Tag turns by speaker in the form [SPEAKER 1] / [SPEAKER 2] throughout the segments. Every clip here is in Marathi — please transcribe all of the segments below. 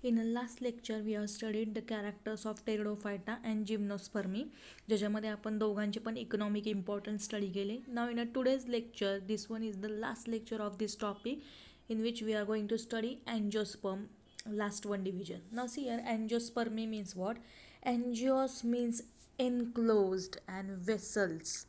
[SPEAKER 1] In the last lecture, we have studied the characters of pteridophyta and gymnospermy, ज्याच्यामध्ये आपण दोघांचे पण इकॉनॉमिक इम्पॉर्टन्स स्टडी केले. नाव in today's lecture, this one is the last lecture of this topic, in which we are going to study angiosperm, last one division. Now see here, angiospermy means what? Angios means enclosed and vessels.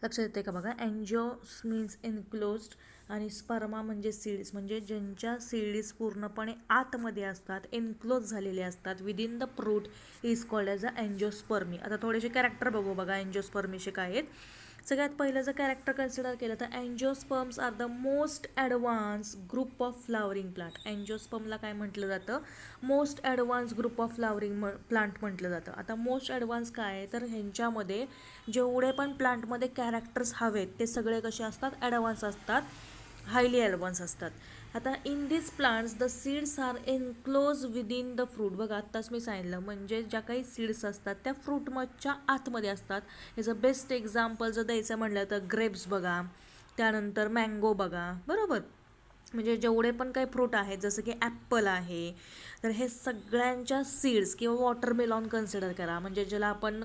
[SPEAKER 1] लक्षात येते का बघा, अँजिओस मीन्स एनक्लोज्ड आणि स्पर्मा म्हणजे सीड्स, म्हणजे ज्यांच्या सीड्स पूर्णपणे आतमध्ये असतात, एनक्लोज झालेले असतात within the fruit is called as a angiospermy. आता थोडेसे कॅरेक्टर बघू बघा अँजिओस्पर्मीचे काय आहेत. सगळ्यात पहिलं जर कॅरेक्टर कन्सिडर केलं तर angiosperms are the most advance group of flowering plant. अँजिओस्पर्मला काय म्हटलं जातं? Most advance group of flowering plant म्हटलं जातं. आता मोस्ट ॲडव्हान्स काय आहे तर ह्यांच्यामध्ये जेवढे पण प्लांटमध्ये कॅरेक्टर्स हवेत ते सगळे कसे असतात? ॲडव्हान्स असतात, हायली ॲडव्हान्स असतात. आता in this plants the seeds are enclose within the fruit. बघा आत्ताच मी सांगितलं, म्हणजे ज्या काही सीड्स असतात त्या फ्रूटच्या आतमध्ये असतात. याचं बेस्ट एक्झाम्पल जर द्यायचं म्हटलं तर ग्रेप्स बघा, त्यानंतर मँगो बघा, बरोबर. म्हणजे जेवढे पण काही फ्रूट आहेत जसं की ॲप्पल आहे, तर हे सगळ्यांच्या सीड्स किंवा वॉटरमेलॉन कन्सिडर करा, म्हणजे ज्याला आपण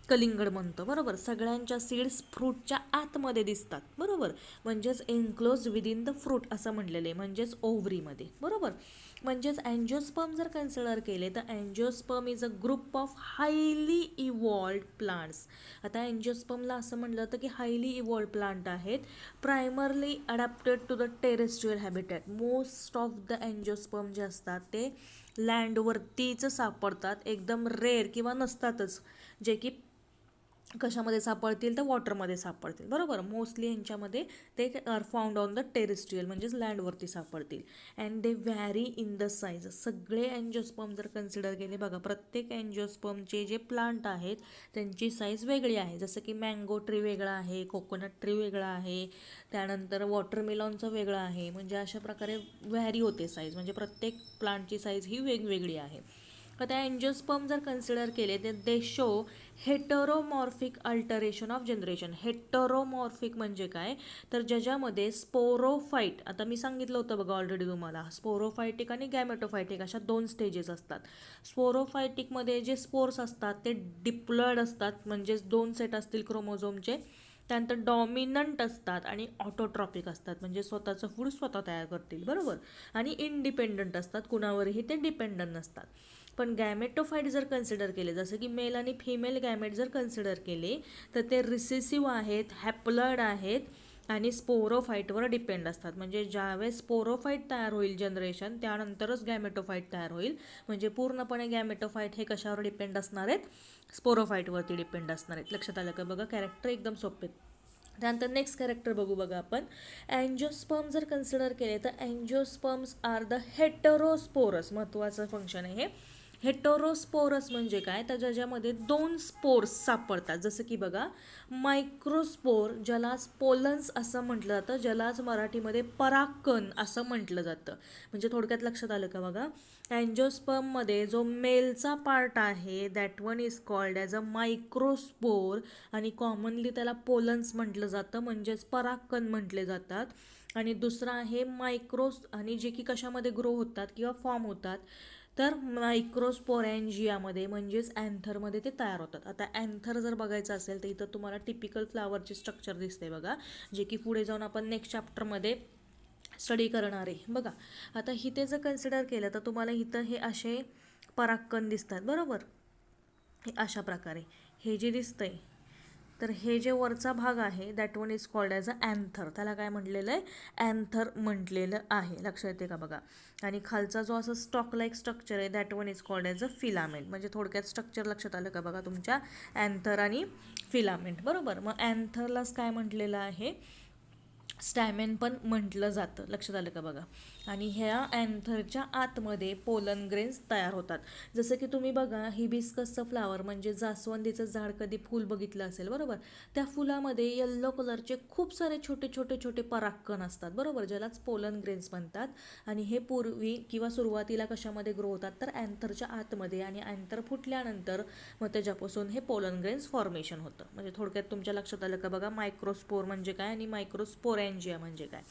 [SPEAKER 1] कलिंगड म्हणतो, बरोबर. सगळ्यांच्या सीड्स फ्रूटच्या आतमध्ये दिसतात, बरोबर. म्हणजेच एनक्लोज विदिन द फ्रूट असं म्हटलेलं आहे, म्हणजेच ओव्हरीमध्ये, बरोबर. म्हणजेच अँजिओस्पर्म जर कन्सिडर केले तर angiosperm is a group of highly evolved plants. आता अँजिओस्पर्मला असं म्हटलं जातं की हायली इव्हॉल्ड प्लांट आहेत, primarily adapted to the terrestrial habitat. Most of the angiosperm जे असतात ते लँडवरतीच सापडतात, एकदम रेअर किंवा नसतातच, जे की कशामध्ये सापडतील तर वॉटरमध्ये सापडतील, बरोबर. मोस्टली यांच्यामध्ये ते are found on the terrestrial म्हणजेच लँडवरती सापडतील. And they vary in the size. सगळे अँजिओस्पर्म जर कन्सिडर केले बघा, प्रत्येक अँजिओस्पर्मचे जे प्लांट आहेत त्यांची साईज वेगळी आहे. जसं की मँगो ट्री वेगळा आहे, कोकोनट ट्री वेगळा आहे, त्यानंतर वॉटरमेलॉनचं वेगळं आहे. म्हणजे अशा प्रकारे व्हॅरी होते साईज, म्हणजे प्रत्येक प्लांटची साईज ही वेगवेगळी आहे. तर त्या अँजिओस्पर्म जर कन्सिडर केले तर they show heteromorphic alteration of generation. Heteromorphic म्हणजे काय तर ज्याच्यामध्ये स्पोरोफाईट, आता मी सांगितलं होतं बघा ऑलरेडी तुम्हाला, स्पोरोफायटिक आणि गॅमेटोफायटिक अशा दोन स्टेजेस असतात. स्पोरोफायटिकमध्ये जे स्पोर्स असतात ते डिप्लॉयड असतात, म्हणजेच दोन सेट असतील क्रोमोझोमचे. त्यानंतर डॉमिनंट असतात आणि ऑटोट्रॉपिक असतात, म्हणजे स्वतःचं फूड स्वतः तयार करतील, बरोबर. आणि इंडिपेंडंट असतात, कुणावरही ते डिपेंडंट नसतात. पण गॅमेटोफाईट जर कन्सिडर केले, जसं की मेल आणि फिमेल गॅमेट जर कन्सिडर केले तर ते रिसेसिव्ह आहेत, हॅप्लॉइड आहेत आणि स्पोरोफाईटवर डिपेंड असतात. म्हणजे ज्यावेळेस स्पोरोफाईट तयार होईल जनरेशन, त्यानंतरच गॅमेटोफाईट तयार होईल. म्हणजे पूर्णपणे गॅमेटोफाईट हे कशावर डिपेंड असणार आहेत? स्पोरोफाईटवरती डिपेंड असणार आहेत. लक्षात आलं का बघा, कॅरेक्टर एकदम सोपे. त्यानंतर नेक्स्ट कॅरेक्टर बघू बघा आपण. अँजिओस्पर्म जर कन्सिडर केले तर अँजिओस्पर्म्स आर द हेटरोस्पोरस. महत्त्वाचं फंक्शन आहे हे. हेटरोस्पोरस म्हणजे काय तर ज्याच्यामध्ये दोन स्पोर्स सापडतात. जसं की बघा मायक्रोस्पोर, ज्याला पोलन्स असं म्हटलं जातं, ज्यालाच मराठीमध्ये परागकण असं म्हटलं जातं. म्हणजे थोडक्यात लक्षात आलं का बघा, अँजिओस्पर्ममध्ये जो मेलचा पार्ट आहे that one is called as a microspore आणि कॉमनली त्याला पोलन्स म्हटलं जातं, म्हणजेच परागकण म्हटले जातात. आणि दुसरा आहे मायक्रोस, आणि जे की कशामध्ये ग्रो होतात किंवा फॉर्म होतात तर मायक्रोस्पोरॅन्जियामध्ये म्हणजेच अँथरमध्ये ते तयार होतात. आता अँथर जर बघायचं असेल तर इथं तुम्हाला टिपिकल फ्लावरचे स्ट्रक्चर दिसते बघा, जे की पुढे जाऊन आपण नेक्स्ट चॅप्टरमध्ये स्टडी करणार आहे बघा. आता इथे जर कन्सिडर केलं तर तुम्हाला इथं हे असे परागकण दिसतात, बरोबर. हे अशा प्रकारे हे जे दिसतंय तर हे जे वरचा भाग आहे that one is called as a anther. त्याला काय म्हटलेलं आहे? अँथर म्हटलेलं आहे. लक्षात येते का बघा. आणि खालचा जो असं स्टॉक लाईक स्ट्रक्चर आहे that one is called as a filament. म्हणजे थोडक्यात स्ट्रक्चर लक्षात आलं का बघा तुमच्या, अँथर आणि फिलामेंट, बरोबर. मग अँथरलाच काय म्हटलेलं आहे? स्टॅमेन पण म्हटलं जातं. लक्षात आलं का बघा. आणि ह्या अँथरच्या आतमध्ये पोलन ग्रेन्स तयार होतात. जसं की तुम्ही बघा हिबिस्कसचं फ्लावर म्हणजे जास्वंदीचं झाड कधी फूल बघितलं असेल, बरोबर. त्या फुलामध्ये येल्लो कलरचे खूप सारे छोटे छोटे छोटे परागकण असतात, बरोबर, ज्यालाच पोलन ग्रेन्स म्हणतात. आणि हे पूर्वी किंवा सुरुवातीला कशामध्ये ग्रो होतात तर अँथरच्या आतमध्ये, आणि अँथर फुटल्यानंतर मग त्याच्यापासून हे पोलन ग्रेन्स फॉर्मेशन होतं. म्हणजे थोडक्यात तुमच्या लक्षात आलं का बघा, मायक्रोस्पोर म्हणजे काय आणि मायक्रोस्पोरॅन्जिया म्हणजे काय.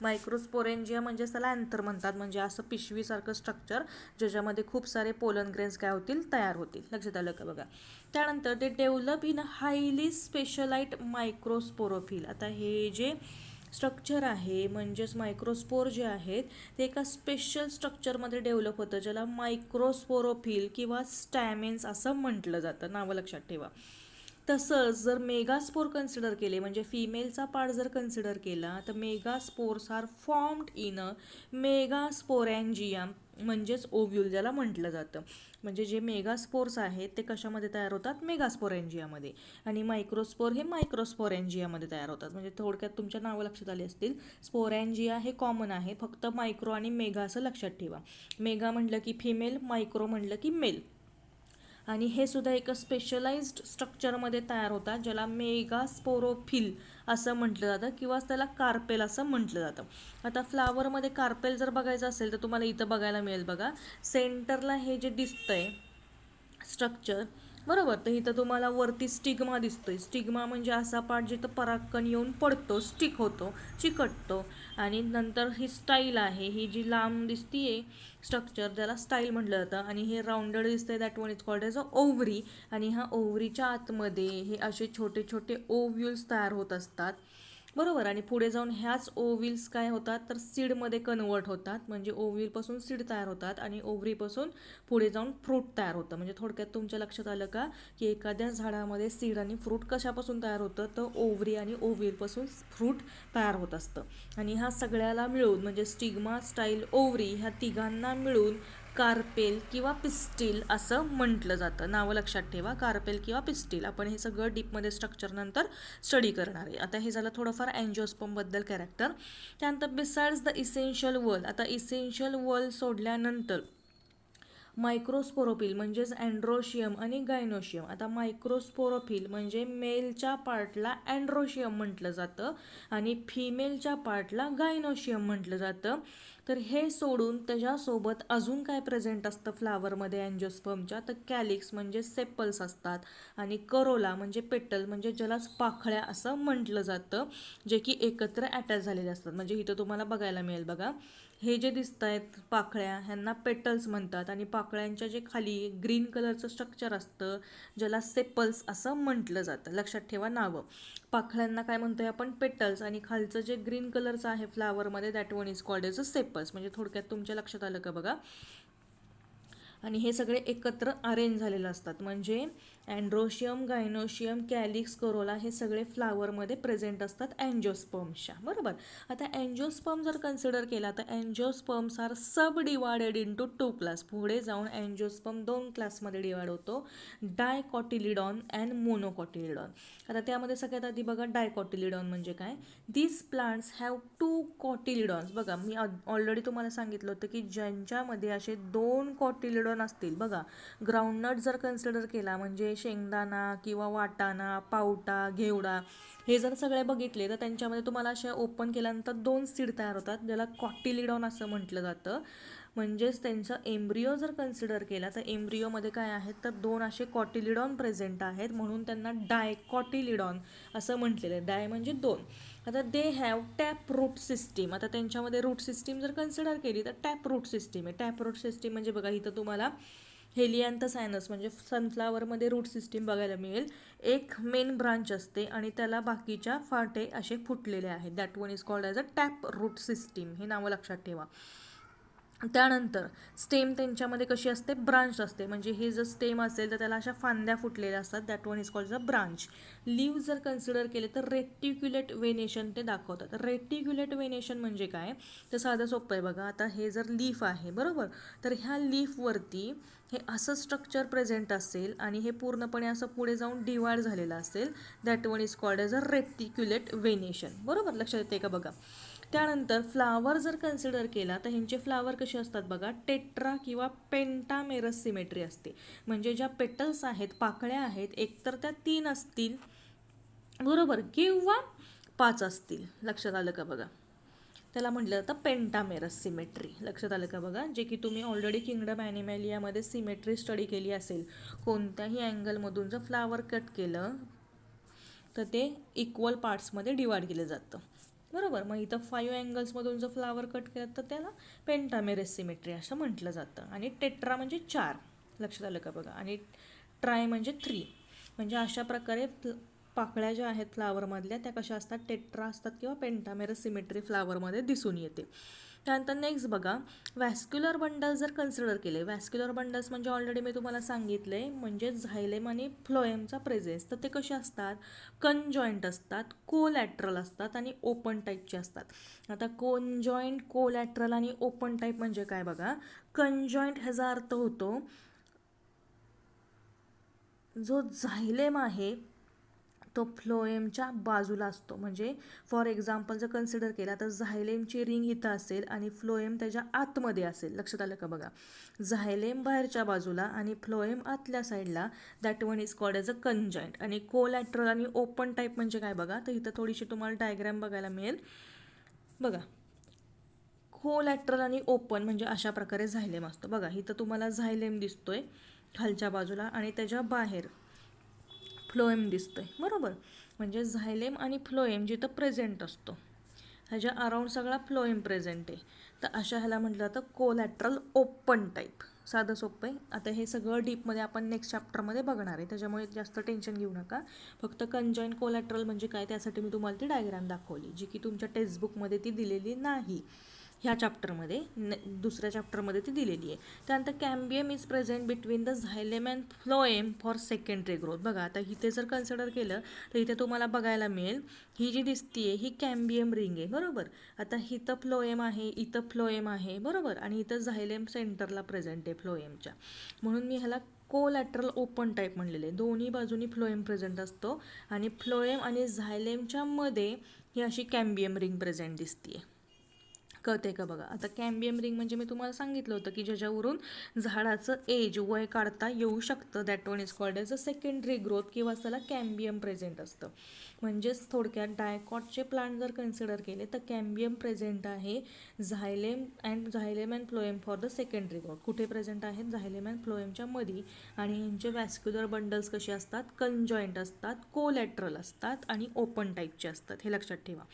[SPEAKER 1] मायक्रोस्पोरेंजिया म्हणजे त्याला अँथर म्हणतात, म्हणजे असं पिशवीसारखं स्ट्रक्चर ज्याच्यामध्ये खूप सारे पोलन ग्रेन्स काय होतील, तयार होतील. लक्षात आलं का बघा. त्यानंतर ते डेव्हलप इन हायली स्पेशलाइट मायक्रोस्पोरोफिल. आता हे जे स्ट्रक्चर आहे म्हणजेच मायक्रोस्पोर जे आहेत ते एका स्पेशल स्ट्रक्चरमध्ये डेव्हलप होतं, ज्याला मायक्रोस्पोरोफिल किंवा स्टॅमेन्स असं म्हटलं जातं. नावं लक्षात ठेवा. तसंच जर मेगास्पोर कन्सिडर केले म्हणजे फिमेलचा पार्ट जर कन्सिडर केला तर मेगास्पोर्स आर फॉर्म्ड इन अ मेगास्पोरॅन्जिया म्हणजेच ओव्ह्यूल ज्याला म्हटलं जातं. म्हणजे जे मेगास्पोर्स आहेत ते कशामध्ये तयार होतात, मेगास्पोरॅन्जियामध्ये, आणि मायक्रोस्पोर हे मायक्रोस्पोरॅन्जियामध्ये तयार होतात. म्हणजे थोडक्यात तुमच्या नावं लक्षात आली असतील. स्पोरॅन्जिया हे कॉमन आहे, फक्त मायक्रो आणि मेगा असं लक्षात ठेवा. मेगा म्हटलं की फिमेल, मायक्रो म्हटलं की मेल. आणि हे सुद्धा एका स्पेशलाइज्ड स्ट्रक्चरमध्ये तयार होतात ज्याला मेगास्पोरोफिल असं म्हटलं जातं किंवा त्याला कार्पेल असं म्हटलं जातं. आता फ्लावरमध्ये कार्पेल जर बघायचं असेल तर तुम्हाला इथं बघायला मिळेल बघा, सेंटरला हे जे दिसतंय स्ट्रक्चर, बरोबर, तर इथं तुम्हाला वरती स्टिग्मा दिसतोय. स्टिग्मा म्हणजे असा पार्ट जिथं परागकण येऊन पडतो, स्टिक होतो, चिकटतो. आणि नंतर ही स्टाईल आहे, ही जी लांब दिसतीये स्ट्रक्चर त्याला स्टाईल म्हटलं जातं. आणि हे राऊंडेड दिसतंय, that one is called as a ovary. आणि ह्या ओव्हरीच्या आतमध्ये हे असे छोटे छोटे ओव्ह्यूल्स तयार होत असतात, बरोबर. आणि पुढे जाऊन ह्याच ओव्हिल्स काय होतात तर सीडमध्ये कन्वर्ट होतात, म्हणजे ओव्हिलपासून सीड तयार होतात आणि ओव्हरीपासून पुढे जाऊन फ्रूट तयार होतं. म्हणजे थोडक्यात तुमच्या लक्षात आलं का की एखाद्या झाडामध्ये सीड आणि फ्रूट कशापासून तयार होतं तर ओव्हरी आणि ओव्हिलपासून फ्रूट तयार होत असतं. आणि ह्या सगळ्याला मिळून म्हणजे स्टिग्मा, स्टाईल, ओव्हरी ह्या तिघांना मिळून कार्पेल किंवा पिस्टिल असं म्हटलं जातं. नावं लक्षात ठेवा, कार्पेल किंवा पिस्टिल. आपण हे सगळं डीपमध्ये स्ट्रक्चर नंतर स्टडी करणार आहे. आता हे झालं थोडंफार अँजिओस्पर्मबद्दल कॅरेक्टर. त्यानंतर बिसाइड्स द इसेन्शियल वॉल. आता इसेन्शियल वॉल सोडल्यानंतर मायक्रोस्पोरोफिल म्हणजेच अँड्रोशियम आणि गायनोशियम. आता मायक्रोस्पोरोफिल म्हणजे मेलच्या पार्टला अँड्रोशियम म्हटलं जातं आणि फिमेलच्या पार्टला गायनोशियम म्हटलं जातं. तर हे सोडून त्याच्यासोबत अजून काय प्रेझेंट असतं फ्लावरमध्ये अँजिओस्पर्मच्या, तर कॅलिक्स म्हणजे सेपल्स असतात आणि करोला म्हणजे पेटल म्हणजे ज्यालाच पाकळ्या असं म्हटलं जातं, जे की एकत्र अटॅच झालेले असतात. म्हणजे इथं तुम्हाला बघायला मिळेल बघा, हे जे दिसत आहेत पाकळ्या ह्यांना पेटल्स म्हणतात आणि पाकळ्यांच्या जे खाली ग्रीन कलरचं स्ट्रक्चर असतं ज्याला सेपल्स असं म्हटलं जातं. लक्षात ठेवा नावं. पाकळ्यांना काय म्हणतोय आपण, पेटल्स, आणि खालचं जे ग्रीन कलरचं आहे फ्लावरमध्ये that one is called as a sepals. म्हणजे थोडक्यात तुमच्या लक्षात आलं का बघा. आणि हे सगळे एकत्र अरेंज झालेलं असतात. म्हणजे अँड्रोशियम, गायनोशियम, कॅलिक्स, करोला हे सगळे फ्लावरमध्ये प्रेझेंट असतात अँजिओस्पर्म्सच्या, बरोबर. आता अँजिओस्पर्म जर कन्सिडर केला तर अँजिओस्पर्म्स आर सब डिवायडेड इंटू 2 क्लास. पुढे जाऊन अँजिओस्पर्म 2 क्लासमध्ये डिवाइड होतो, डायकॉटिलिडॉन अँड मोनोकॉटिलिडॉन. आता त्यामध्ये सगळ्यात आधी बघा डायकॉटिलिडॉन म्हणजे काय. दिस प्लांट्स हॅव 2 कॉटिलिडॉन्स. बघा मी ऑलरेडी तुम्हाला सांगितलं होतं की ज्यांच्यामध्ये असे 2 कॉटिलिडॉन असतील, बघा ग्राउंडनट जर कन्सिडर केला म्हणजे शेंगदाणा किंवा वाटाणा, पावटा, घेवडा हे जर सगळे बघितले तर त्यांच्यामध्ये तुम्हाला अशा ओपन केल्यानंतर 2 सीड तयार होतात ज्याला कॉटिलिडॉन असं म्हटलं जातं. म्हणजेच त्यांचं एम्ब्रिओ जर कन्सिडर केला तर एम्ब्रिओमध्ये काय आहेत तर 2 असे कॉटिलिडॉन प्रेझेंट आहेत, म्हणून त्यांना डायकॉटिलिडॉन असं म्हटलेलं आहे. डाय म्हणजे 2. आता they have tap root system. आता त्यांच्यामध्ये रूट सिस्टीम जर कन्सिडर केली तर टॅप रूट सिस्टीम आहे. टॅप रूट सिस्टीम म्हणजे बघा इथं तुम्हाला हेलियांथसायनस म्हणजे सनफ्लावरमध्ये रूट सिस्टीम बघायला मिळेल. एक मेन ब्रांच असते आणि त्याला बाकीच्या फाटे असे फुटलेले आहेत. That one is called as a tap root system. हे नावं लक्षात ठेवा. त्यानंतर स्टेम त्यांच्यामध्ये कशी असते, ब्रांच असते. म्हणजे हे जर स्टेम असेल तर त्याला अशा फांद्या फुटलेल्या असतात, that one is called a branch. Leave जर कन्सिडर केले तर रेटिक्युलेट वेनेशन ते दाखवतात. रेटिक्युलेट वेनेशन म्हणजे काय तर साधं सोपं आहे बघा. आता हे जर लीफ आहे, बरोबर, तर ह्या लीफवरती हे असं स्ट्रक्चर प्रेझेंट असेल आणि हे पूर्णपणे असं पुढे जाऊन डिवाइड झालेलं असेल, that one is called as a reticulate venation, बरोबर. लक्षात येते का बघा. त्यानंतर फ्लावर जर कन्सिडर केला तर ह्यांचे फ्लावर कसे असतात बघा, टेट्रा किंवा पेंटामेरस सिमेट्री असते. म्हणजे ज्या पेटल्स आहेत, पाकळ्या आहेत, एकतर त्या 3 असतील, बरोबर, किंवा 5 असतील. लक्षात आलं का बघा. त्याला म्हटलं जातं पेंटामेरस सिमेट्री. लक्षात आलं का बघा. जे की तुम्ही ऑलरेडी किंगडम ॲनिमॅलियामध्ये सिमेट्री स्टडी केली असेल. कोणत्याही अँगलमधून जर फ्लावर कट केलं तर ते इक्वल पार्ट्समध्ये डिवाइड केलं जातं. बरोबर. मग इथं 5 अँगल्समधून जर फ्लावर कट केला तर त्याला पेंटामेरस सिमेट्री असं म्हटलं जातं. आणि टेट्रा म्हणजे 4, लक्षात आलं का बघा. आणि ट्राय म्हणजे 3. म्हणजे अशा प्रकारे पाकळ्या ज्या आहेत फ्लावरमधल्या त्या कशा असतात, टेट्रा असतात किंवा पेंटामेरस सिमेट्री फ्लावरमध्ये दिसून येते. त्यानंतर नेक्स्ट बघा, व्हॅस्क्युलर बंडल्स जर कन्सिडर केले, व्हॅस्क्युलर बंडल्स म्हणजे ऑलरेडी मी तुम्हाला सांगितलं आहे, म्हणजे झायलेम आणि फ्लोएमचा प्रेझेन्स. तर ते कसे असतात, कंजॉईंट असतात, कोलॅटरल असतात आणि ओपन टाईपचे असतात. आता कंजॉईंट, कोलॅटरल आणि ओपन टाईप म्हणजे काय बघा. कंजॉईंट ह्याचा अर्थ होतो जो झायलेम आहे तो फ्लोएमच्या बाजूला असतो. म्हणजे फॉर एक्झाम्पल जर कन्सिडर केला तर झायलेमची रिंग इथं असेल आणि फ्लोएम त्याच्या आतमध्ये असेल. लक्षात आलं का बघा. झायलेम बाहेरच्या बाजूला आणि फ्लोएम आतल्या साईडला, that one is called as a conjoint. आणि कोलॅटरल आणि ओपन टाईप म्हणजे काय बघा. तर इथं थोडीशी तुम्हाला डायग्राम बघायला मिळेल बघा. कोलॅटरल आणि ओपन म्हणजे अशा प्रकारे झायलेम असतो बघा. इथं तुम्हाला झायलेम दिसतोय खालच्या बाजूला आणि त्याच्या बाहेर फ्लोएम दिसतोय, बरोबर. म्हणजे झायलेम आणि फ्लोएम जिथं प्रेझेंट असतो ह्याच्या अराउंड सगळा फ्लोएम प्रेझेंट आहे. तर अशा ह्याला म्हटलं जातं कोलॅटरल ओपन टाईप. साधं सोपं आहे. आता हे सगळं डीपमध्ये आपण नेक्स्ट चॅप्टरमध्ये बघणार आहे, त्याच्यामुळे जास्त टेन्शन घेऊ नका. फक्त कंजॉईंट कोलॅटरल म्हणजे काय त्यासाठी मी तुम्हाला ती डायग्राम दाखवली, जी की तुमच्या टेक्स्टबुकमध्ये ती दिलेली नाही. ह्या चॅप्टरमध्ये दुसऱ्या चॅप्टरमध्ये ती दिलेली आहे. त्यानंतर cambium is present between the xylem and phloem for secondary growth. बघा आता इथे जर कन्सिडर केलं तर इथे तुम्हाला बघायला मिळेल ही जी दिसतीये ही कॅम्बियम रिंग आहे, बरोबर. आता इथं फ्लोएम आहे, इथं फ्लोएम आहे, बरोबर. आणि इथं झायलेम सेंटरला प्रेझेंट आहे फ्लोएमच्या. म्हणून मी ह्याला कोलॅटरल ओपन टाईप म्हणलेले. दोन्ही बाजूनी फ्लोएम प्रेझेंट असतो आणि फ्लोएम आणि झायलेमच्या मध्ये ही अशी कॅम्बियम रिंग प्रेझेंट दिसतीये. कळते का बघा. आता कॅम्बियम रिंग म्हणजे मी तुम्हाला सांगितलं होतं की ज्याच्यावरून झाडाचं एज वय काढता येऊ शकतं, that one is called as a secondary growth किंवा त्याला कॅम्बियम प्रेझेंट असतं. म्हणजेच थोडक्यात डायकॉटचे प्लांट जर कन्सिडर केले तर कॅम्बियम प्रेझेंट आहे xylem and phloem for the secondary growth. कुठे प्रेझेंट आहेत, झायलेम अँड फ्लोएमच्या मध्ये. आणि यांचे व्हॅस्क्युलर बंडल्स कसे असतात, कंजॉईंट असतात, कोलॅटरल असतात आणि ओपन टाईपचे असतात, हे लक्षात ठेवा.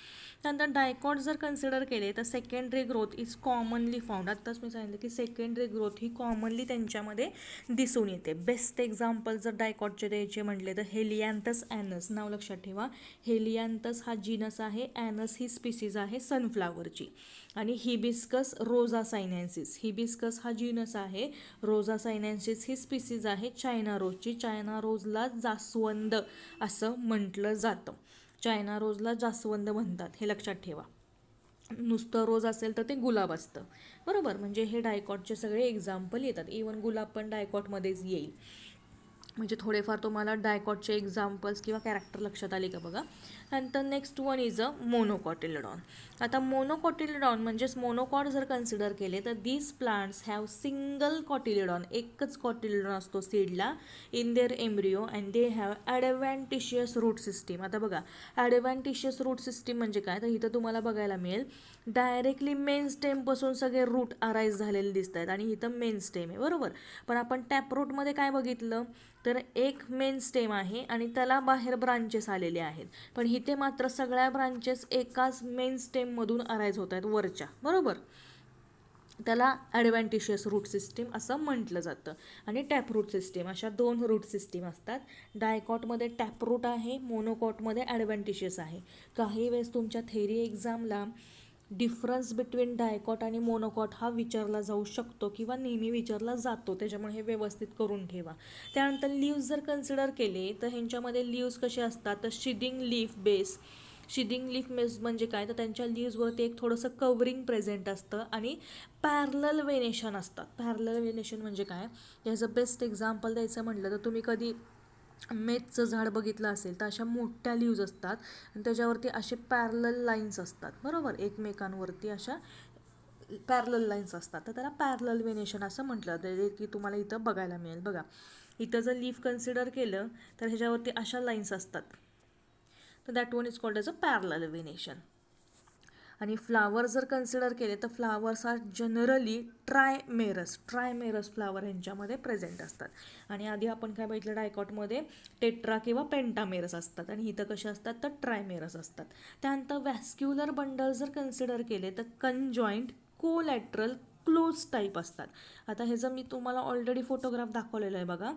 [SPEAKER 1] त्यानंतर डायकॉट जर कन्सिडर केले तर secondary growth is commonly found. आत्ताच मी सांगितलं की सेकंडरी ग्रोथ ही कॉमनली त्यांच्यामध्ये दिसून येते. बेस्ट एक्झाम्पल जर डायकॉटचे द्यायचे म्हटले तर हेलियांथस ॲनस, नाव लक्षात ठेवा. हेलियांथस हा जीनस आहे, ॲनस ही स्पीसीज आहे सनफ्लावरची. आणि हिबिस्कस रोझा सायनेन्सिस, हिबिस्कस हा जीनस आहे, रोझा सायनेन्सिस ही स्पीसीज आहे चायना रोजची. चायना रोजला जास्वंद असं म्हटलं जातं. चायना रोजला जास्वंद म्हणतात, हे लक्षात ठेवा. नुसतं रोज असेल तर ते गुलाब असतं, बरोबर. म्हणजे हे डायकॉटचे सगळे एक्झाम्पल येतात. इवन गुलाब पण डायकॉटमध्येच येईल. म्हणजे थोडेफार तुम्हाला डायकॉटचे एक्झाम्पल्स किंवा कॅरेक्टर लक्षात आले का बघा. नंतर next one is a monocotyledon. आता मोनोकॉटिलिडॉन म्हणजेच मोनोकॉट जर कन्सिडर केले तर these plants have single cotyledon, एकच कॉटिलिडॉन असतो सीडला in their embryo and they have adventitious root system. आता बघा ॲडव्हॅन्टिशियस रूट सिस्टीम म्हणजे काय, तर इथं तुम्हाला बघायला मिळेल डायरेक्टली मेन स्टेमपासून सगळे रूट अराईज झालेले दिसत आहेत आणि इथं मेन स्टेम आहे, बरोबर. पण आपण टॅपरूटमध्ये काय बघितलं तर एक मेन स्टेम आहे आणि त्याला बाहेर ब्रांचेस आलेले आहेत. पण इथे मात्र सगळ्या ब्रांचेस एकाच मेन स्टेममधून अराईज होत आहेत वरच्या, बरोबर. त्याला ॲडव्हॅन्टिशियस रूट सिस्टीम असं म्हटलं जातं. आणि टॅपरूट सिस्टीम, अशा 2 रूट सिस्टीम असतात. डायकॉटमध्ये टॅपरूट आहे, मोनोकॉटमध्ये ॲडव्हॅन्टिशियस आहे. काही वेळेस तुमच्या थेरी एक्झामला डिफरन्स बिटवीन डायकॉट आणि मोनोकॉट हा विचारला जाऊ शकतो किंवा नेहमी विचारला जातो, त्याच्यामुळे हे व्यवस्थित करून ठेवा. त्यानंतर लीव्ज जर कन्सिडर केले तर ह्यांच्यामध्ये लीव्ज कसे असतात, तर शिदिंग लीफ बेस. शिदिंग लीफ बेस म्हणजे काय, तर त्यांच्या लीव्जवरती एक थोडंसं कवरिंग प्रेझेंट असतं आणि पॅरलल वेनेशन असतात. पॅरलल वेनेशन म्हणजे काय, याचं बेस्ट एक्झाम्पल द्यायचं म्हटलं तर तुम्ही कधी मेथचं झाड बघितलं असेल तर अशा मोठ्या लीव्ज असतात आणि त्याच्यावरती असे पॅरलल लाईन्स असतात, बरोबर. एकमेकांवरती अशा पॅरलल लाईन्स असतात, तर त्याला पॅरलल वेनेशन असं म्हटलं जातं, की तुम्हाला इथं बघायला मिळेल बघा. इथं जर लीफ कन्सिडर केलं तर ह्याच्यावरती अशा लाईन्स असतात, तर that one is called as a parallel venation. आणि फ्लावर जर कन्सिडर केले तर फ्लावर्स आर जनरली ट्रायमेरस फ्लावर ह्यांच्यामध्ये प्रेझेंट असतात. आणि आधी आपण काय बघितलं डायकॉटमध्ये टेट्रा किंवा पेंटामेरस असतात आणि इथं कसे असतात तर ट्रायमेरस असतात. त्यानंतर व्हॅस्क्युलर बंडल जर कन्सिडर केले तर कंजॉईंट कोलॅटरल क्लोज टाईप असतात. आता ह्याचा मी तुम्हाला ऑलरेडी फोटोग्राफ दाखवलेला आहे बघा.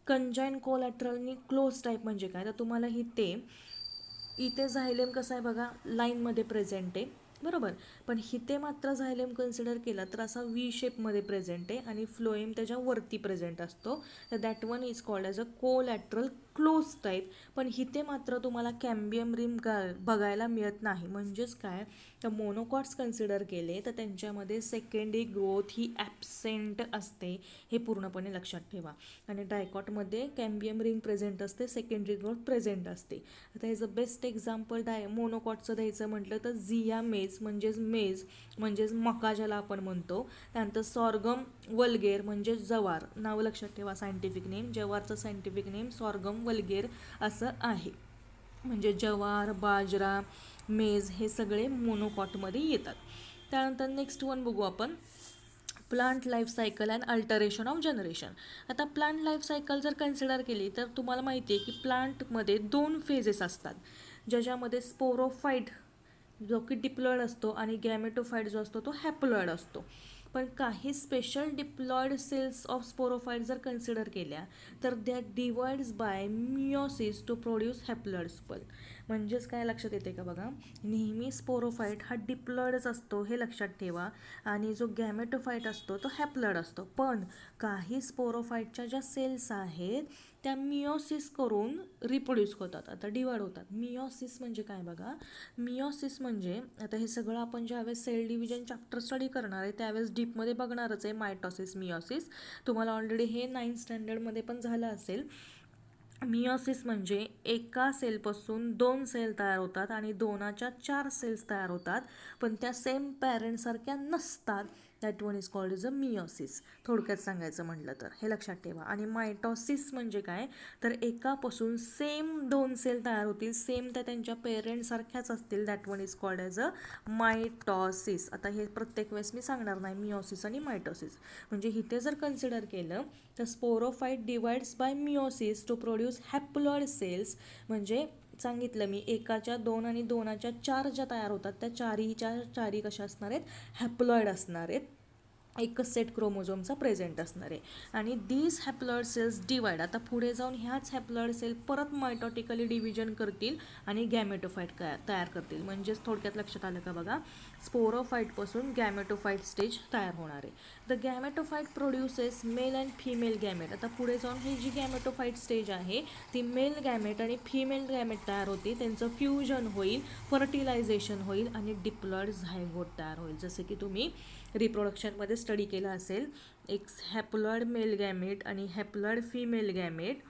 [SPEAKER 1] कंजाईन कोलॅटरलनी क्लोज टाईप म्हणजे काय तर तुम्हाला इथे झायलेम कसं आहे बघा लाईनमध्ये प्रेझेंट आहे बरोबर, पण हिते मात्र झायलेम कन्सिडर केला तर असा व्ही शेपमध्ये प्रेझेंट आहे आणि फ्लोएम त्याच्या वरती प्रेझेंट असतो. तर that one is called as a collateral close type. पण हिते मात्र तुम्हाला कॅम्बियम रिम बघायला मिळत नाही. म्हणजेच काय तर मोनोकॉट्स कन्सिडर केले तर त्यांच्यामध्ये सेकंडरी ग्रोथ ही ॲबसेंट असते, हे पूर्णपणे लक्षात ठेवा. आणि डायकॉटमध्ये कॅम्बियम रिंग प्रेझेंट असते, सेकंडरी ग्रोथ प्रेझेंट असते. आता ॲज अ बेस्ट एक्झाम्पल मोनोकॉटचं द्यायचं म्हटलं तर झिया मेज म्हणजेच मका ज्याला आपण म्हणतो. त्यानंतर सॉर्गम वल्गेर म्हणजे जवार, नाव लक्षात ठेवा सायंटिफिक नेम. जवारचं सायंटिफिक नेम सॉर्गम वल्गेर असं आहे. म्हणजे जवार, बाजरा, मेज हे सगळे मोनोकॉटमध्ये येतात. त्यानंतर नेक्स्ट वन बघू आपण plant life cycle and alteration of generation. आता प्लांट लाईफ सायकल जर कन्सिडर केली तर तुम्हाला माहिती आहे की प्लांटमध्ये 2 फेजेस असतात, ज्याच्यामध्ये स्पोरोफाईट जो की डिप्लॉइड असतो आणि गॅमेटोफाईट जो असतो तो हॅप्लॉइड असतो. पण काही special diploid cells of sporophyte जर कन्सिडर केल्या तर that divides by meiosis to produce haploid spore. म्हणजेच काय लक्षात येते का बघा, नेहमी स्पोरोफाईट हा डिप्लॉइडच असतो हे लक्षात ठेवा आणि जो गॅमेटोफाईट असतो तो हॅप्लॉइड असतो. पण काही स्पोरोफाईटच्या ज्या सेल्स आहेत त्या मिओसिस करून रिप्रोड्यूस होतात, आता डिवाइड होतात. मिओसिस म्हणजे काय बघा, मिओसिस म्हणजे आता हे सगळं आपण ज्यावेळेस सेल डिव्हिजन चॅप्टर स्टडी करणार आहे त्यावेळेस डीपमध्ये बघणारच आहे मायटॉसिस मिओसिस. तुम्हाला ऑलरेडी हे 9th स्टँडर्डमध्ये पण झालं असेल. मिओसिस म्हणजे एका सेलपासून 2 सेल तयार होतात आणि 2च्या 4 सेल्स तयार होतात, पण त्या सेम पॅरेंटसारख्या नसतात. That one is called is a meiosis. थोडक्यात सांगायचं म्हटलं तर हे लक्षात ठेवा. आणि मायटॉसिस म्हणजे काय तर एकापासून सेम 2 सेल तयार होतील, सेम त्या त्यांच्या पेरेंटसारख्याच असतील. That one is called as a mitosis. आता हे प्रत्येक वेळेस मी सांगणार नाही मिओसिस आणि मायटॉसिस. म्हणजे इथे जर कन्सिडर केलं तर sporophyte divides by meiosis to produce haploid cells. म्हणजे सांगितलं मी एकाच्या 2 आणि 2च्या 4 ज्या तयार होतात त्या चारी कशा असणार आहेत, हॅप्लॉइड असणार आहेत, एकच सेट क्रोमोझोमचा प्रेझेंट असणार आहे. आणि दीज हॅप्लॉइड सेल्स डिवाइड, आता पुढे जाऊन ह्याच हॅप्लॉइड सेल परत मायटॉटिकली डिव्हिजन करतील आणि गॅमेटोफाईट तयार करतील. म्हणजेच थोडक्यात लक्षात आलं का बघा, स्पोरोफाईटपासून गॅमेटोफाईट स्टेज तयार होणार आहे. The gametophyte produces male and female gamete. आता पुढे जाऊन ही जी गॅमेटोफाईट स्टेज आहे ती मेल गॅमेट आणि फिमेल गॅमेट तयार होते, त्यांचं फ्युजन होईल, फर्टिलायझेशन होईल आणि डिप्लॉइड झायगोट तयार होईल. जसं की तुम्ही रिप्रोडक्शनमध्ये स्टडी केला असेल, एक हॅप्लॉइड मेल गॅमेट आणि हॅप्लॉइड फिमेल गॅमेट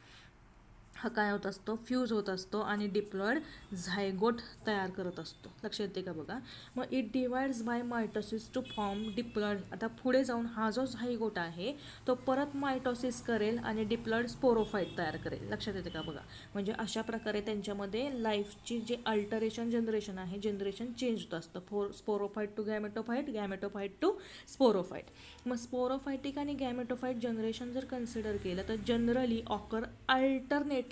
[SPEAKER 1] हा काय होत असतो, फ्यूज होत असतो आणि डिप्लॉइड झायगोट तयार करत असतो. लक्ष येते का बघा. मग it divides by mitosis to form diploid. आता पुढे जाऊन हा जो झायगोट आहे तो परत मायटोसिस करेल आणि डिप्लॉइड स्पोरोफाईट तयार करेल. लक्षात येते का बघा. म्हणजे अशा प्रकारे त्यांच्यामध्ये लाईफची जे अल्टरेशन जनरेशन आहे, जनरेशन चेंज होत असतं. स्पोरोफाईट टू गॅमेटोफाईट, गॅमेटोफाईट टू स्पोरोफाईट. मग स्पोरोफायटिक आणि गॅमेटोफाईट जनरेशन जर कन्सिडर केलं तर generally occur alternately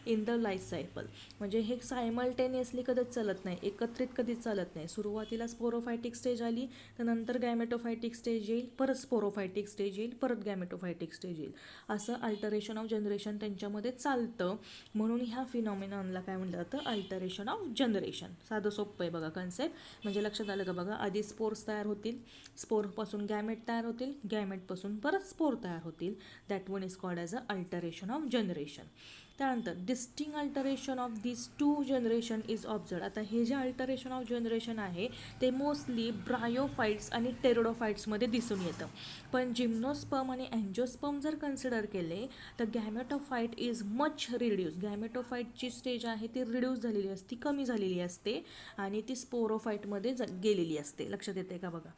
[SPEAKER 1] in the life cycle. म्हणजे हे सायमल्टेनियसली कधीच चालत नाही, एकत्रित कधीच चालत नाही. सुरुवातीला स्पोरोफायटिक स्टेज आली तर नंतर गॅमेटोफायटिक स्टेज येईल, परत स्पोरोफायटिक स्टेज येईल, परत गॅमेटोफायटिक स्टेज येईल. असं अल्टरेशन ऑफ जनरेशन त्यांच्यामध्ये चालतं. म्हणून ह्या फिनॉमिनॉनला काय म्हटलं जातं, अल्टरेशन ऑफ जनरेशन. साधं सोपं आहे बघा कन्सेप्ट. म्हणजे लक्षात आलं का बघा, आधी स्पोर्स तयार होतील, स्पोरपासून गॅमेट तयार होतील, गॅमेटपासून परत स्पोर तयार होतील. That one is called as a alteration of generation. त्यानंतर distinct alteration of this 2 generation is observed. आता हे जे अल्टरेशन ऑफ जनरेशन आहे ते मोस्टली ब्रायोफाईट्स आणि टेरोडोफाईट्समध्ये दिसून येतं. पण जिम्नोस्पर्म आणि अँजिओस्पर्म जर कन्सिडर केले तर गॅमेटोफाईट इज मच रिड्यूस. गॅमेटोफाईटची स्टेज आहे ती रिड्यूस झालेली असते, कमी झालेली असते आणि ती स्पोरोफाईटमध्ये गेलेली असते. लक्षात येते का बघा.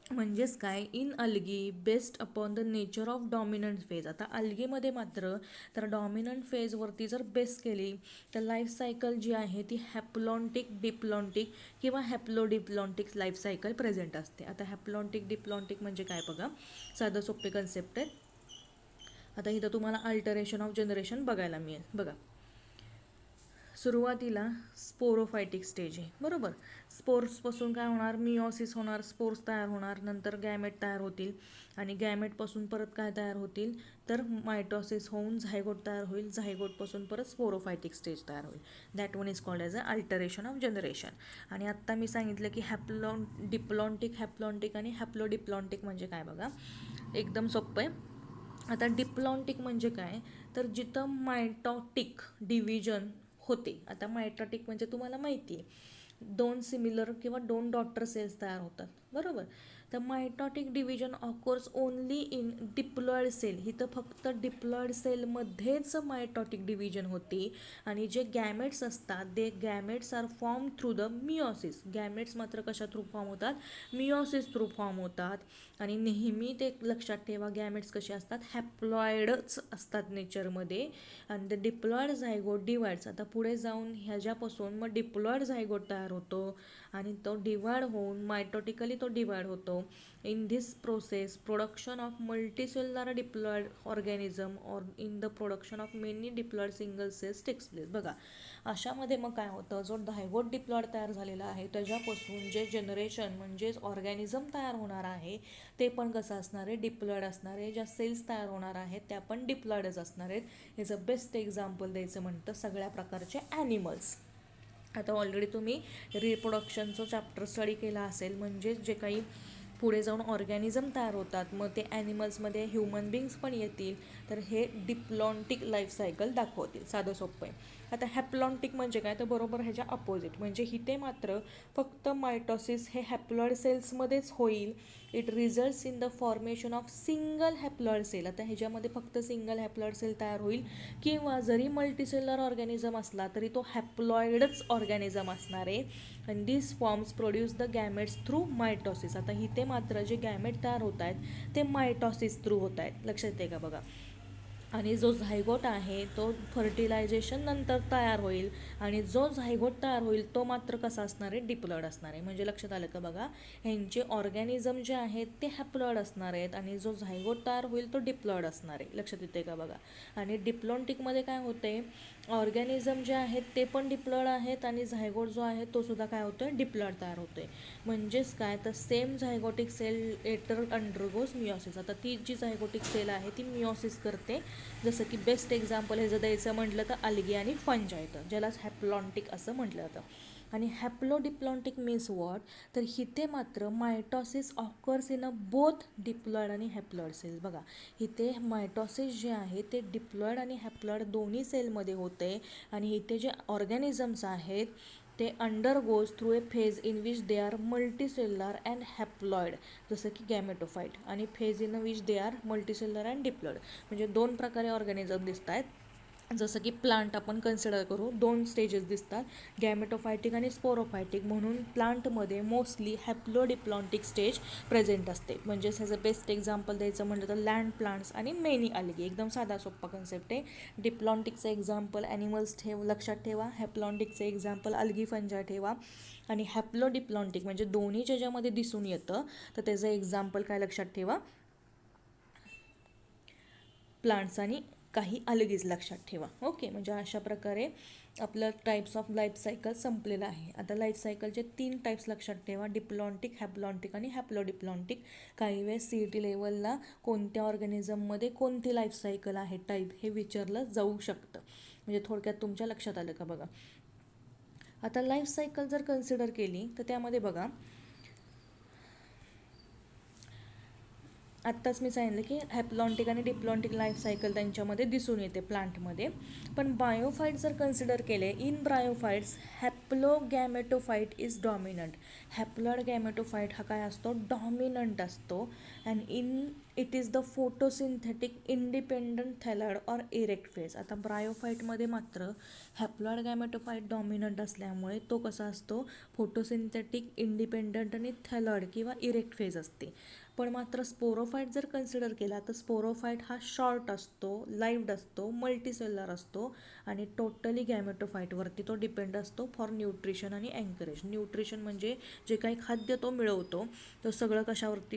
[SPEAKER 1] म्हणजेच काय, in algae based upon the nature of dominant phase. आता अल्गीमध्ये मात्र तर डॉमिनंट फेजवरती जर बेस केली तर लाईफ सायकल जी आहे ती हॅप्लॉन्टिक डिप्लॉन्टिक किंवा हॅप्लोडिप्लॉन्टिक लाईफ सायकल प्रेझेंट असते. आता हॅप्लॉन्टिक डिप्लॉन्टिक म्हणजे काय बघा, साधं सोपे कन्सेप्ट आहे. आता इथं तुम्हाला अल्टरेशन ऑफ जनरेशन बघायला मिळेल. बघा, सुरुवातीला स्पोरोफायटिक स्टेज आहे, बरोबर. स्पोर्सपासून काय होणार, मिओसिस होणार, स्पोर्स तयार होणार, नंतर गॅमेट तयार होतील आणि गॅमेटपासून परत काय तयार होतील तर मायटॉसिस होऊन झायगोट तयार होईल, झायगोटपासून परत स्पोरोफायटिक स्टेज तयार होईल. That one is called as a alteration of generation. आणि आत्ता मी सांगितलं की डिप्लॉन्टिक, हॅप्लॉन्टिक आणि हॅप्लोडिप्लॉन्टिक म्हणजे काय बघा, एकदम सोपं आहे. आता डिप्लॉन्टिक म्हणजे काय, तर जिथं मायटॉटिक डिव्हिजन होते. आता मायटॉटिक म्हणजे तुम्हाला माहिती आहे, दोन सिमिलर किंवा दोन डॉटर सेल्स तयार होतात, बरोबर. तर mitotic division occurs only in diploid cell. इथं फक्त डिप्लॉइड सेलमध्येच मायटॉटिक डिव्हिजन होते. आणि जे गॅमेट्स असतात ते gametes are form through the meiosis. Gametes मात्र कशा थ्रू फॉर्म होतात, मिओसिस थ्रू फॉर्म होतात. आणि नेहमी ते लक्षात ठेवा, गॅमेट्स कसे असतात, हॅप्लॉइडच असतात नेचरमध्ये. आणि ते डिप्लॉइड झायगोट डिवाइड्स. आता पुढे जाऊन ह्याच्यापासून मग डिप्लॉइड झायगोट तयार होतो आणि तो डिवाइड होऊन मायटॉटिकली तो डिवाइड होतो. In this process production of multicellular diploid organism और in the production of many diploid single cells takes place. बघा, अशामध्ये मग काय होतं, जो झायगोट डिप्लॉइड तयार झालेला आहे त्याच्यापासून जे जनरेशन म्हणजेच ऑर्गॅनिझम तयार होणार आहे ते पण कसं असणार आहे, डिप्लॉइड असणार आहे. ज्या सेल्स तयार होणार आहेत त्या पण डिप्लॉइडच असणार आहेत. याचं बेस्ट एक्झाम्पल द्यायचं म्हणतं सगळ्या प्रकारचे ॲनिमल्स. आता ऑलरेडी तुम्ही रिप्रोडक्शनचं चॅप्टर स्टडी केला असेल, म्हणजे जे काही पुढे जाऊन ऑर्गॅनिझम तयार होतात मग ते ॲनिमल्समध्ये ह्युमन बिंग्स पण येतील, तर हे डिप्लॉन्टिक लाईफ सायकल दाखवतील. साधं सोपं आहे. आता हॅप्लॉन्टिक म्हणजे काय, तर बरोबर ह्याच्या अपोजिट. म्हणजे इथे मात्र फक्त मायटॉसिस हे हॅप्लॉइड सेल्समध्येच होईल. It results in the formation of single haploid cell. आता ह्याच्यामध्ये फक्त सिंगल हॅप्लॉइड सेल तयार होईल, किंवा जरी मल्टीसेलर ऑर्गॅनिझम असला तरी तो हॅप्लॉइडच ऑर्गॅनिझम असणार आहे. आणि this forms produce the gametes through mitosis. आता इथे मात्र जे गॅमेट तयार होत आहेत ते मायटॉसिस थ्रू होत आहेत, लक्षात येते का बघा. आणि जो झायगोट आहे तो फर्टिलायझेशन नंतर तयार होईल. आणि जो झायगोट तयार होईल तो मात्र कसा असणार आहे, डिप्लॉइड असणार आहे. म्हणजे लक्षात आलं का बघा, ह्यांचे ऑर्गॅनिझम जे आहेत ते हॅप्लॉइड असणार आहेत आणि जो झायगोट तयार होईल तो डिप्लॉइड असणार आहे, लक्षात येते का बघा. आणि डिप्लॉन्टिकमध्ये काय होते, ऑर्गॅनिझम जे आहेत ते पण डिप्लॉइड आहेत आणि झायगोट जो आहे तो सुद्धा काय होतोय, डिप्लॉइड तयार होतोय. म्हणजेच काय, तर same zygotic cell later undergoes meiosis. आता ती जी झायगोटिक सेल आहे ती मिओसिस करते. जसं की बेस्ट एक्झाम्पल हे जर द्यायचं म्हटलं तर अल्गी आणि फंजा येतं, ज्यालाच हॅप्लॉन्टिक असं म्हटलं जातं. आणि हॅप्लोडिप्लॉन्टिक मीन्स वॉट, तर इथे मात्र mitosis occurs in a both diploid आणि हॅप्लॉइड सेल्स. बघा, इथे मायटॉसिस जे आहे ते डिप्लॉइड आणि हॅप्लॉइड दोन्ही सेलमध्ये होते. आणि इथे जे ऑर्गॅनिझम्स आहेत ते undergoes through A phase in which they are multicellular and haploid, जसं की गॅमेटोफाईट, आणि phase in which they are multicellular and diploid. म्हणजे दोन प्रकारे ऑर्गॅनिझम दिसत आहेत. जसं की प्लांट आपण कन्सिडर करू, दोन स्टेजेस दिसतात, गॅमेटोफायटिक आणि स्पोरोफायटिक. म्हणून प्लांटमध्ये मोस्टली हॅप्लोडिप्लॉन्टिक स्टेज प्रेझेंट असते. म्हणजेच ह्याचं बेस्ट एक्झाम्पल द्यायचं म्हटलं तर लँड प्लांट्स आणि मेनी अल्गी. एकदम साधा सोप्पा कन्सेप्ट आहे. डिप्लॉन्टिकचं एक्झाम्पल ॲनिमल्स लक्षात ठेवा, हॅप्लॉन्टिकचं एक्झाम्पल अल्गी फंजा ठेवा. आणि हॅप्लोडिप्लॉन्टिक म्हणजे दोन्ही ज्याच्यामध्ये दिसून येतं तर त्याचं एक्झाम्पल काय लक्षात ठेवा, प्लांट्स आणि काही अलगीज लक्षात ठेवा. ओके, म्हणजे अशा प्रकारे आपलं टाईप्स ऑफ लाईफ सायकल संपलेलं आहे. आता लाईफ सायकलचे 3 टाईप्स लक्षात ठेवा, डिप्लॉन्टिक, हॅप्लॉन्टिक आणि हॅप्लोडिप्लॉन्टिक. काही वेळेस CET लेवलला कोणत्या ऑर्गॅनिझममध्ये कोणती लाईफ सायकल आहे टाईप हे विचारलं जाऊ शकतं. म्हणजे थोडक्यात तुमच्या लक्षात आलं का बघा. आता लाईफ सायकल जर कन्सिडर केली तर त्यामध्ये बघा, आत्ताच मी सांगितलं की हॅप्लॉन्टिक आणि डिप्लॉन्टिक लाईफ सायकल त्यांच्यामध्ये दिसून येते प्लांटमध्ये. पण बायोफाईट जर कन्सिडर केले, in bryophytes haplogametophyte is dominant. Haploid gametophyte हा काय असतो, डॉमिनंट असतो. And it is the photosynthetic independent thalloid or erect phase. आता ब्रायोफाईटमध्ये मात्र हॅप्लॉइड गॅमेटोफाईट डॉमिनंट असल्यामुळे तो कसा असतो, फोटोसिंथेटिक इंडिपेंडंट आणि थॅलॉइड किंवा इरेक्ट फेज असते. पण मात्र स्पोरोफाईट जर कन्सिडर केला तर स्पोरोफाईट हा शॉर्ट असतो, लाईव्ड असतो, मल्टीसेल्युलर असतो आणि टोटली गॅमेटोफाईटवरती तो डिपेंड असतो फॉर न्यूट्रिशन आणि अँकरेज. न्यूट्रिशन म्हणजे जे काही खाद्य तो मिळवतो, तो सगळं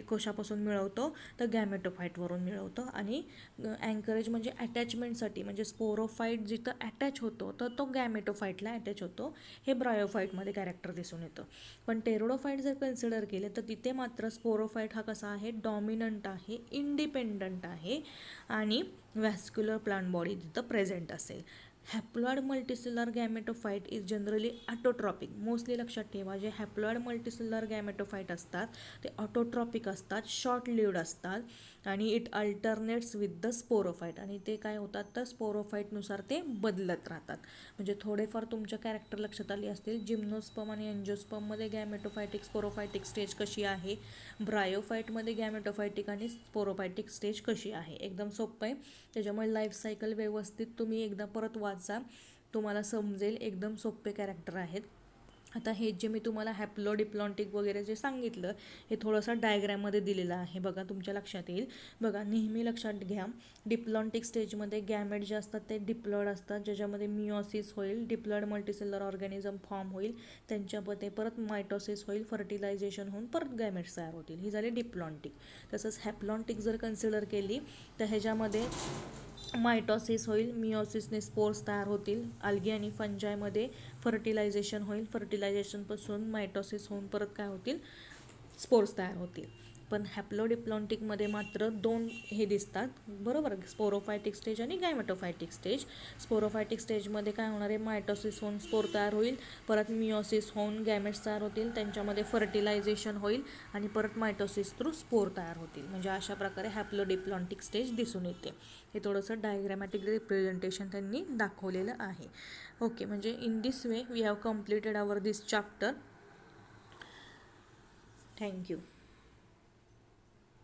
[SPEAKER 1] कशापासून मिळवतो, तर गॅमेटोफाईटवरून मिळवतो. आणि अँकरेज म्हणजे अटॅचमेंटसाठी, म्हणजे स्पोरोफाईट जिथं अटॅच होतो तर तो गॅमेटोफाईटला अटॅच होतो. हे ब्रायोफाईटमध्ये कॅरेक्टर दिसून येतं. पण टेरोडोफाईट जर कन्सिडर केले तर तिथे मात्र स्पोरोफाईट हा कसा आहे, डॉमिनंट आहे, इंडिपेंडंट आहे आणि व्हॅस्क्युलर प्लांट बॉडी तिथं प्रेझेंट असेल. Haploid multicellular gametophyte is generally autotrophic. Mostly लक्षात ठेवा, जे हॅप्लॉइड मल्टीसेल्युलर गॅमेटोफाईट असतात ते ऑटोट्रॉपिक असतात, शॉर्ट लिव्ड असतात आणि इट अल्टरनेट्स विथ द स्पोरोफाईट. आणि ते काय होतात तर स्पोरोफाईटनुसार ते बदलत राहतात. म्हणजे थोडेफार तुमच्या कॅरेक्टर लक्षात आली असतील. जिम्नोस्पर्म आणि एंजिओस्पर्ममध्ये गॅमेटोफायटिक स्पोरोफायटिक स्टेज कशी आहे, ब्रायोफाईटमध्ये गॅमेटोफायटिक आणि स्पोरोफायटिक स्टेज कशी आहे. एकदम सोपं आहे. त्याच्यामुळे लाईफ सायकल व्यवस्थित तुम्ही एकदा परत वाचा, तुम्हाला समजेल. एकदम सोपे कॅरेक्टर आहेत. आता हे जे मी तुम्हाला हॅप्लो डिप्लॉन्टिक वगैरे जे सांगितलं हे थोडंसं डायग्रॅममध्ये दिलेलं आहे, बघा तुमच्या लक्षात येईल. बघा, नेहमी लक्षात घ्या, डिप्लॉन्टिक स्टेजमध्ये गॅमेट जे असतात ते डिप्लॉइड असतात, ज्याच्यामध्ये मिओसिस होईल, डिप्लॉइड मल्टीसेल्युलर ऑर्गॅनिझम फॉर्म होईल, त्यांच्यामध्ये परत मायटोसिस होईल, फर्टिलायझेशन होऊन परत गॅमेट्स तयार होतील. ही झाली डिप्लॉन्टिक. तसंच हॅप्लॉन्टिक जर कन्सिडर केली तर ह्याच्यामध्ये मायटॉसिस होईल, मिओसिसने स्पोर्स तयार होतील, आल्गी आणि फंजायमध्ये फर्टिलायझेशन होईल, फर्टिलायझेशनपासून मायटॉसिस होऊन परत काय होतील, स्पोर्स तयार होतील. पण हॅप्लोडिप्लॉन्टिकमध्ये मात्र दोन हे दिसतात, बरोबर, स्पोरोफायटिक स्टेज आणि गॅमेटोफायटिक स्टेज. स्पोरोफायटिक स्टेजमध्ये काय होणार आहे, मायटोसिस होऊन स्पोर तयार होईल, परत मिओसिस होऊन गॅमेट्स तयार होतील, त्यांच्यामध्ये फर्टिलायझेशन होईल आणि परत मायटोसिस थ्रू स्पोर तयार होतील. म्हणजे अशा प्रकारे हॅप्लोडिप्लॉन्टिक स्टेज दिसून येते. हे थोडंसं डायग्रॅमॅटिक रिप्रेझेंटेशन त्यांनी दाखवलेलं आहे. ओके, म्हणजे in this way we have completed our this chapter. Thank you.